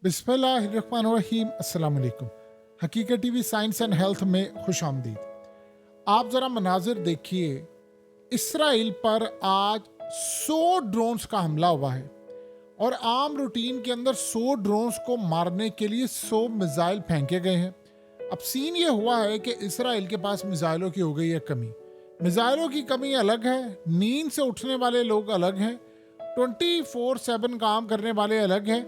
बिस्मिल्लाहिर्रहमानिर्रहीम। अस्सलाम वालेकुम। हकीकत टीवी साइंस एंड हेल्थ में खुश आमदीद। आप ज़रा मनाजिर देखिए, इसराइल पर आज 100 ड्रोन्स का हमला हुआ है और आम रूटीन के अंदर 100 ड्रोन्स को मारने के लिए 100 मिसाइल फेंके गए हैं। अब सीन ये हुआ है कि इसराइल के पास मिसाइलों की हो गई है कमी। मिसाइलों की कमी अलग है, नींद से उठने वाले लोग अलग हैं, 24/7 काम करने वाले अलग हैं,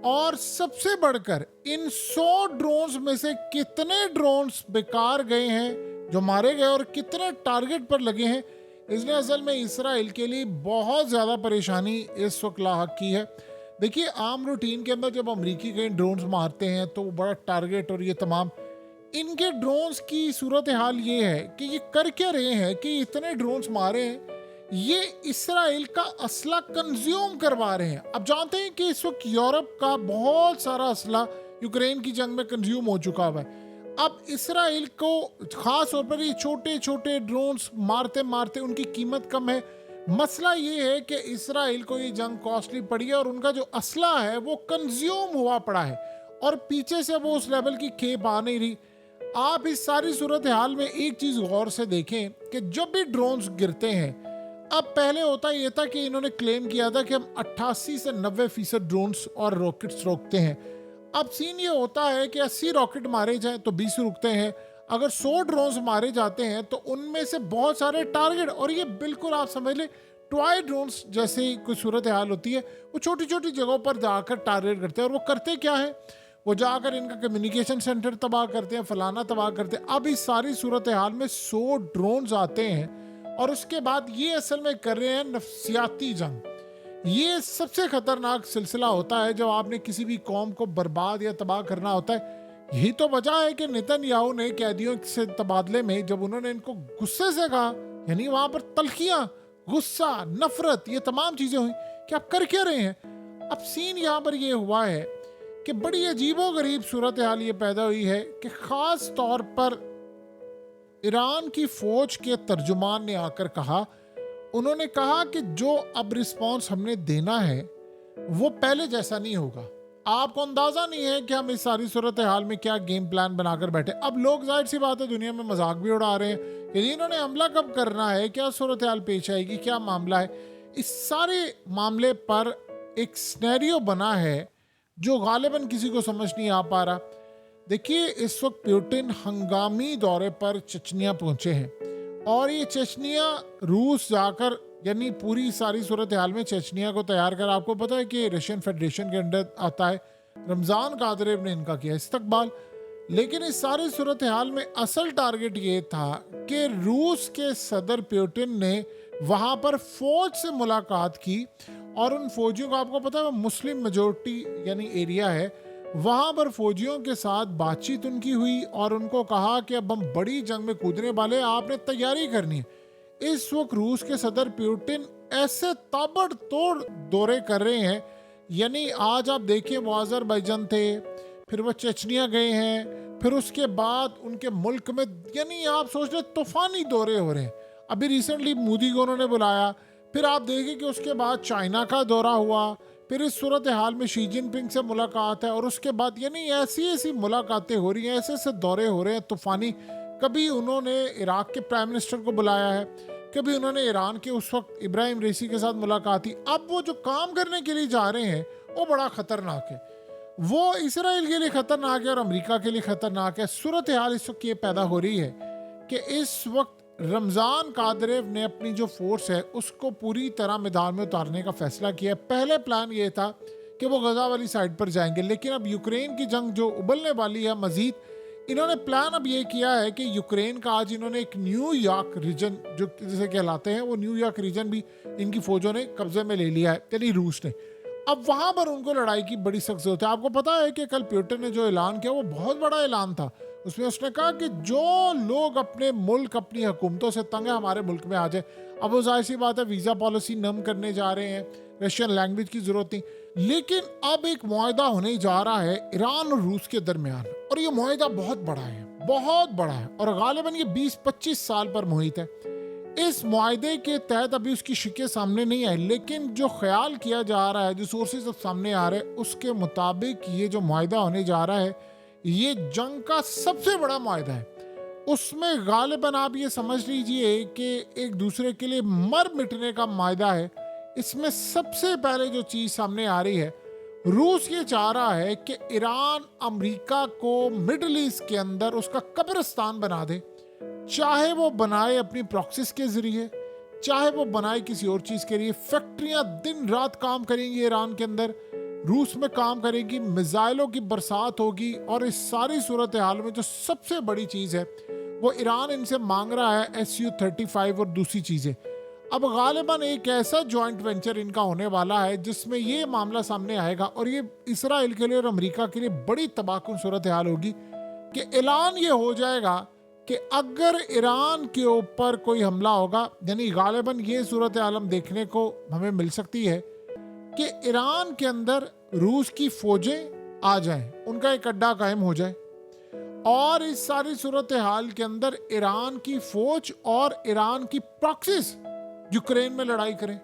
और सबसे बढ़कर इन 100 ड्रोन्स में से कितने ड्रोन्स बेकार गए हैं जो मारे गए और कितने टारगेट पर लगे हैं, इसने असल में इसराइल के लिए बहुत ज़्यादा परेशानी इस वक्त लाहक की है। देखिए, आम रूटीन के अंदर जब अमेरिकी कहीं ड्रोन्स मारते हैं तो वो बड़ा टारगेट और ये तमाम, इनके ड्रोन्स की सूरत हाल ये है कि ये कर क्या रहे हैं कि इतने ड्रोन्स मारे हैं, ये इसराइल का असला कंज्यूम करवा रहे हैं। अब जानते हैं कि इस वक्त यूरोप का बहुत सारा असला यूक्रेन की जंग में कंज्यूम हो चुका हुआ है। अब इसराइल को खास तौर पर ये छोटे छोटे ड्रोन्स मारते मारते उनकी कीमत कम है। मसला ये है कि इसराइल को ये जंग कॉस्टली पड़ी है और उनका जो असला है वो कंज्यूम हुआ पड़ा है और पीछे से वो उस लेवल की खेप आ नहीं रही। आप इस सारी सूरत हाल में एक चीज गौर से देखें कि जब भी ड्रोन्स गिरते हैं, अब पहले होता ये था कि इन्होंने क्लेम किया था कि हम 88 से 90% ड्रोन्स और रॉकेट्स रोकते हैं। अब सीन ये होता है कि 80 रॉकेट मारे जाएं तो 20 रुकते हैं। अगर 100 ड्रोन्स मारे जाते हैं तो उनमें से बहुत सारे टारगेट, और ये बिल्कुल आप समझ लें टॉय ड्रोन्स जैसे कोई सूरत हाल होती है, वो छोटी छोटी जगहों पर जाकर टारगेट करते हैं। और वो करते क्या है, वो जाकर इनका कम्युनिकेशन सेंटर तबाह करते हैं, फलाना तबाह करते हैं। अब इस सारी सूरत हाल में 100 ड्रोन्स आते हैं और उसके बाद ये असल में कर रहे हैं नफ्सियाती जंग। ये सबसे खतरनाक सिलसिला होता है जब आपने किसी भी कौम को बर्बाद या तबाह करना होता है। यही तो वजह है कि नेतन्याहू ने कैदियों से तबादले में जब उन्होंने इनको गुस्से से कहा, यानी वहां पर तलखियां, गुस्सा, नफरत, ये तमाम चीजें हुई कि आप कर क्या रहे हैं। अब सीन यहाँ पर ये हुआ है कि बड़ी अजीबो गरीब सूरत हाल ये पैदा हुई है कि खास तौर पर ईरान की फौज के तर्जुमान ने आकर कहा, उन्होंने कहा कि जो अब रिस्पांस हमने देना है वो पहले जैसा नहीं होगा। आपको अंदाजा नहीं है कि हम इस सारी सूरत हाल में क्या गेम प्लान बनाकर बैठे। अब लोग जाहिर सी बात है दुनिया में मजाक भी उड़ा रहे हैं कि इन्होंने हमला कब करना है, क्या सूरत हाल पेश आएगी, क्या मामला है। इस सारे मामले पर एक सिनेरियो बना है जो गालिबन किसी को समझ नहीं आ पा रहा। देखिए, इस वक्त पुतिन हंगामी दौरे पर चचनिया पहुंचे हैं और ये चचनिया रूस जाकर, यानी पूरी सारी सूरत हाल में चचनिया को तैयार कर, आपको पता है कि रशियन फेडरेशन के अंडर आता है। रमज़ान कादरेव ने इनका किया इस्तकबाल। लेकिन इस सारी सूरत हाल में असल टारगेट ये था कि रूस के सदर पुतिन ने वहाँ पर फौज से मुलाकात की और उन फौजियों को, आपको पता है वो मुस्लिम मेजोरिटी यानी एरिया है, वहां पर फौजियों के साथ बातचीत उनकी हुई और उनको कहा कि अब हम बड़ी जंग में कूदने वाले, आपने तैयारी करनी है। इस वक्त रूस के सदर पुतिन ऐसे ताबड़तोड़ दौरे कर रहे हैं, यानी आज आप देखिए वो अज़रबैजान थे, फिर वो चचनिया गए हैं, फिर उसके बाद उनके मुल्क में, यानी आप सोच रहे तूफानी दौरे हो रहे हैं। अभी रिसेंटली मोदी को उन्होंने बुलाया, फिर आप देखिए कि उसके बाद चाइना का दौरा हुआ, फिर इस सूरत हाल में शी जिनपिंग से मुलाकात है और उसके बाद यानी ऐसी ऐसी मुलाकातें हो रही हैं, ऐसे ऐसे दौरे हो रहे हैं तूफानी। कभी उन्होंने इराक के प्राइम मिनिस्टर को बुलाया है, कभी उन्होंने ईरान के उस वक्त इब्राहिम रेसी के साथ मुलाकात की। अब वो जो काम करने के लिए जा रहे हैं वो बड़ा खतरनाक है, वो इसराइल के लिए खतरनाक है और अमेरिका के लिए खतरनाक है। सूरत हाल इस वक्त ये पैदा हो रही है कि इस वक्त रमज़ान कादरेव ने अपनी जो फोर्स है उसको पूरी तरह मैदान में उतारने का फैसला किया। पहले प्लान ये था कि वो गजा वाली साइड पर जाएंगे, लेकिन अब यूक्रेन की जंग जो उबलने वाली है मजीद, इन्होंने प्लान अब ये किया है कि यूक्रेन का आज इन्होंने एक न्यूयॉर्क रीजन जो जिसे कहलाते हैं, वो न्यूयॉर्क रीजन भी इनकी फौजों ने कब्जे में ले लिया है, यानी रूस ने। अब वहां पर उनको लड़ाई की बड़ी सख्त जरूरत है। आपको पता है कि कल पुतिन ने जो ऐलान किया वो बहुत बड़ा ऐलान था। उसमें उसने कहा कि जो लोग अपने मुल्क, अपनी हुकूमतों से तंग है, हमारे मुल्क में आ जाए। अब वो जाहिर सी बात है वीज़ा पॉलिसी नम करने जा रहे हैं, रशियन लैंग्वेज की ज़रूरत नहीं। लेकिन अब एक मुआहदा होने जा रहा है ईरान और रूस के दरमियान, और ये मुआहदा बहुत बड़ा है, बहुत बड़ा है, और गालिबन ये 20-25 साल पर मुहित है। इस मुआहदे के तहत अभी उसकी शिकें सामने नहीं आई, लेकिन जो ख्याल किया जा रहा है, जो सोर्सेज अब सामने आ रहे हैं, उसके मुताबिक ये जो मुआहदा होने जा रहा है ये जंग का सबसे बड़ा मुआहदा है। उसमें गालिबन आप ये समझ लीजिए कि एक दूसरे के लिए मर मिटने का मुआहदा है। इसमें सबसे पहले जो चीज़ सामने आ रही है, रूस ये चाह रहा है कि ईरान अमेरिका को मिडल ईस्ट के अंदर उसका कब्रिस्तान बना दे, चाहे वो बनाए अपनी प्रॉक्सिस के जरिए, चाहे वो बनाए किसी और चीज़ के लिए। फैक्ट्रियां दिन रात काम करेंगी ईरान के अंदर, रूस में काम करेगी, मिसाइलों की बरसात होगी। और इस सारी सूरत हाल में जो सबसे बड़ी चीज़ है वो ईरान इनसे मांग रहा है SU-35 और दूसरी चीज़ें। अब गालिबन एक ऐसा जॉइंट वेंचर इनका होने वाला है जिसमें ये मामला सामने आएगा और ये इसराइल के लिए और अमेरिका के लिए बड़ी तबाहकुन सूरत हाल होगी कि ऐलान ये हो जाएगा कि अगर ईरान के ऊपर कोई हमला होगा, यानी गालिबन ये सूरत आलम देखने को हमें मिल सकती है कि ईरान के अंदर रूस की फौजें आ जाएं, उनका एक अड्डा कायम हो जाए और इस सारी सूरत हाल के अंदर ईरान की फौज और ईरान की प्रॉक्सिस यूक्रेन में लड़ाई करें।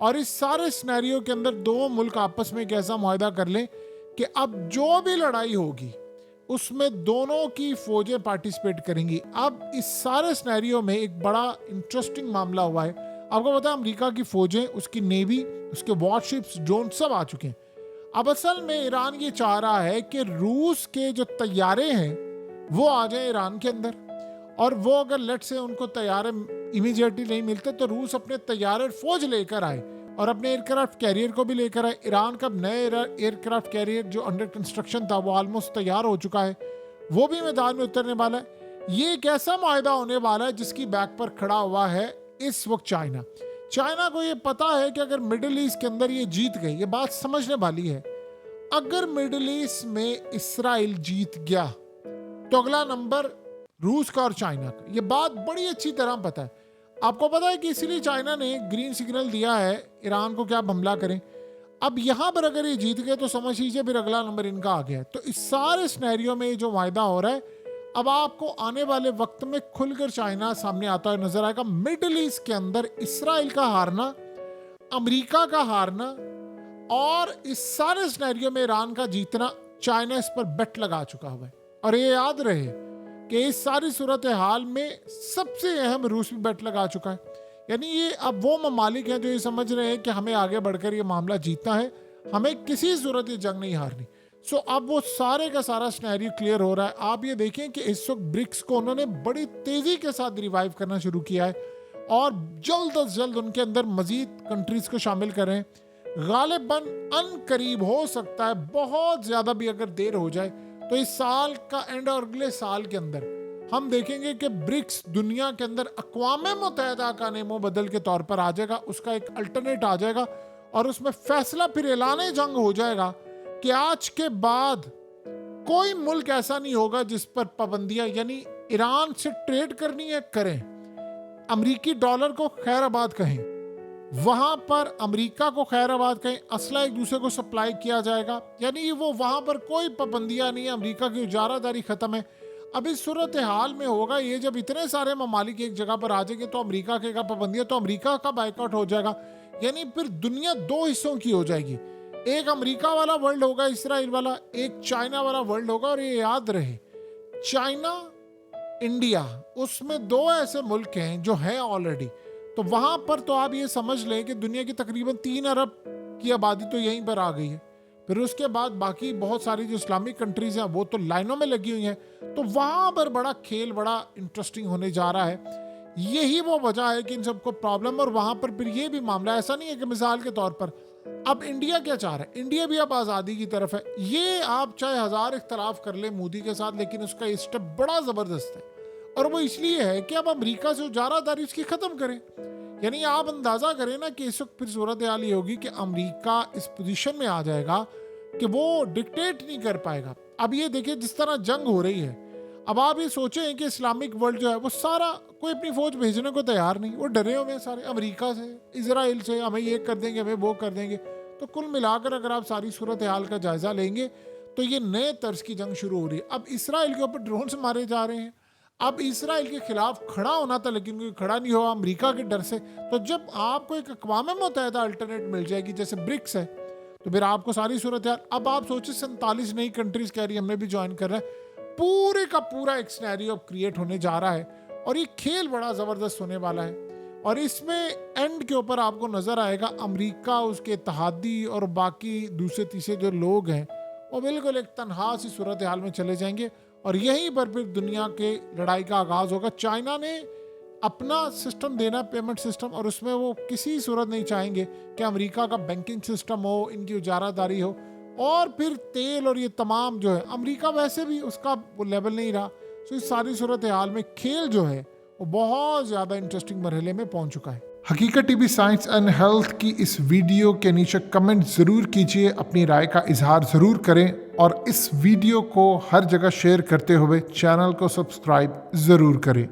और इस सारे सिनेरियो के अंदर दो मुल्क आपस में एक ऐसा मुआहदा कर लें कि अब जो भी लड़ाई होगी उसमें दोनों की फौजें पार्टिसिपेट करेंगी। अब इस सारे सिनेरियो में एक बड़ा इंटरेस्टिंग मामला हुआ है। आपको पता है अमेरिका की फौजें, उसकी नेवी, उसके वॉरशिप्स, ड्रोन सब आ चुके हैं। अब असल में ईरान ये चाह रहा है कि रूस के जो तैयारे हैं वो आ जाए ईरान के अंदर, और वो अगर लेट से उनको तैयारे इमीडिएटली नहीं मिलते तो रूस अपने तैयारे फौज लेकर आए और अपने एयरक्राफ्ट कैरियर को भी लेकर आए। ईरान का नए एयरक्राफ्ट कैरियर जो अंडर कंस्ट्रक्शन था वो ऑलमोस्ट तैयार हो चुका है, वो भी मैदान में उतरने वाला है। ये एक ऐसा मुआहदा होने वाला है जिसकी बैक पर खड़ा हुआ है इस वक्त चाइना। चाइना को ये पता है कि अगर मिडिल ईस्ट के अंदर ये जीत गई, ये बात समझने वाली है, अगर मिडिल ईस्ट में इसराइल जीत गया तो अगला नंबर रूस का और चाइना का। ये बात बड़ी अच्छी तरह पता है। आपको पता है कि इसीलिए चाइना ने ग्रीन सिग्नल दिया है ईरान को कि आप हमला करें। अब यहां पर अगर ये जीत गए तो समझ लीजिए फिर अगला नंबर इनका आ गया। तो इस सारे सिनेरियो में जो वायदा हो रहा है, अब आपको आने वाले वक्त में खुलकर चाइना सामने आता हुआ नजर आएगा। मिडिल ईस्ट के अंदर इसराइल का हारना, अमेरिका का हारना और इस सारे सिनेरियो में ईरान का जीतना, चाइना इस पर बेट लगा चुका हुआ है। और ये याद रहे कि इस सारी सूरत हाल में सबसे अहम रूस भी बेट लगा चुका है। यानी ये अब वो ममालिक हैं जो ये समझ रहे हैं कि हमें आगे बढ़कर ये मामला जीतना है, हमें किसी सूरत ये जंग नहीं हारनी। सो अब वो सारे का सारा सिनेरियो क्लियर हो रहा है। आप ये देखें कि इस वक्त ब्रिक्स को उन्होंने बड़ी तेजी के साथ रिवाइव करना शुरू किया है और जल्द अज जल्द उनके अंदर मजीद कंट्रीज को शामिल करें। गालिबन अनकरीब हो सकता है, बहुत ज्यादा भी अगर देर हो जाए तो इस साल का एंड और अगले साल के अंदर हम देखेंगे कि ब्रिक्स दुनिया के अंदर अक़वाम मुत्तहिदा का नेमो बदल के तौर पर आ जाएगा, उसका एक अल्टरनेट आ जाएगा और उसमें फैसला फिर ऐलान जंग हो जाएगा कि आज के बाद कोई मुल्क ऐसा नहीं होगा जिस पर पाबंदियां, यानी ईरान से ट्रेड करनी है करें, अमरीकी डॉलर को खैराबाद कहें, वहां पर अमेरिका को खैराबाद कहें, असला एक दूसरे को सप्लाई किया जाएगा, यानी वो वहां पर कोई पाबंदियां नहीं है, अमेरिका की उजारादारी खत्म है। अब इस सूरत हाल में होगा ये, जब इतने सारे ममालिक एक जगह पर आ जाएंगे तो अमेरिका के का पाबंदियां, तो अमेरिका का बाइकआउट हो जाएगा, यानी फिर दुनिया दो हिस्सों की हो जाएगी। एक अमेरिका वाला वर्ल्ड होगा, इसराइल वाला, एक चाइना वाला वर्ल्ड होगा। और ये याद रहे, चाइना, इंडिया, उसमें दो ऐसे मुल्क हैं जो हैं ऑलरेडी, तो वहां पर तो आप ये समझ लें कि दुनिया की तकरीबन 3 अरब की आबादी तो यहीं पर आ गई है। फिर उसके बाद बाकी बहुत सारी जो इस्लामिक कंट्रीज हैं वो तो लाइनों में लगी हुई हैं, तो वहां पर बड़ा खेल बड़ा इंटरेस्टिंग होने जा रहा है। यही वो वजह है कि इन सबको प्रॉब्लम। और वहां पर फिर ये भी मामला ऐसा नहीं है कि मिसाल के तौर पर अब इंडिया क्या चाह रहा है, इंडिया भी अब आज़ादी की तरफ है। ये आप चाहे हजार इख्तलाफ कर ले मोदी के साथ, लेकिन उसका ये स्टेप बड़ा ज़बरदस्त है और वो इसलिए है कि अब अमेरिका से उजारादारी उसकी ख़त्म करें। यानी आप अंदाज़ा करें ना कि इस वक्त फिर सूरत हाल ये होगी कि अमेरिका इस पोजीशन में आ जाएगा कि वो डिक्टेट नहीं कर पाएगा। अब ये देखिए जिस तरह जंग हो रही है, अब आप ये सोचें कि इस्लामिक वर्ल्ड जो है वो सारा कोई अपनी फौज भेजने को तैयार नहीं, वो डरे हुए हैं सारे अमेरिका से, इजराइल से, हमें ये कर देंगे, हमें वो कर देंगे। तो कुल मिलाकर अगर आप सारी सूरत हाल का जायजा लेंगे तो ये नए तर्ज की जंग शुरू हो रही है। अब इसराइल के ऊपर ड्रोन से मारे जा रहे हैं, अब इसराइल के खिलाफ खड़ा होना था, लेकिन कोई खड़ा नहीं हुआ अमेरिका के डर से। तो जब आपको एक अक़वाम मुत्तहिदा अल्टरनेट मिल जाएगी जैसे ब्रिक्स है, तो फिर आपको सारी सूरत यार, अब आप सोचिए 47 नई कंट्रीज कह रही है हमने भी ज्वाइन कर रहा है, पूरे का पूरा एक सिनेरियो क्रिएट होने जा रहा है और ये खेल बड़ा ज़बरदस्त होने वाला है। और इसमें एंड के ऊपर आपको नज़र आएगा अमेरिका, उसके इत्तेहादी और बाकी दूसरे तीसरे जो लोग हैं वो बिल्कुल एक तनहा सी सूरत हाल में चले जाएंगे और यहीं पर फिर दुनिया के लड़ाई का आगाज़ होगा। चाइना ने अपना सिस्टम देना, पेमेंट सिस्टम, और उसमें वो किसी सूरत नहीं चाहेंगे कि अमेरिका का बैंकिंग सिस्टम हो, इनकी उजारादारी हो। और फिर तेल और ये तमाम जो है, अमेरिका वैसे भी उसका वो लेवल नहीं रहा। तो इस सारी सूरत हाल में खेल जो है वो बहुत ज़्यादा इंटरेस्टिंग मरहले में पहुंच चुका है। हकीकत टीवी साइंस एंड हेल्थ की इस वीडियो के नीचे कमेंट ज़रूर कीजिए, अपनी राय का इजहार ज़रूर करें और इस वीडियो को हर जगह शेयर करते हुए चैनल को सब्सक्राइब ज़रूर करें।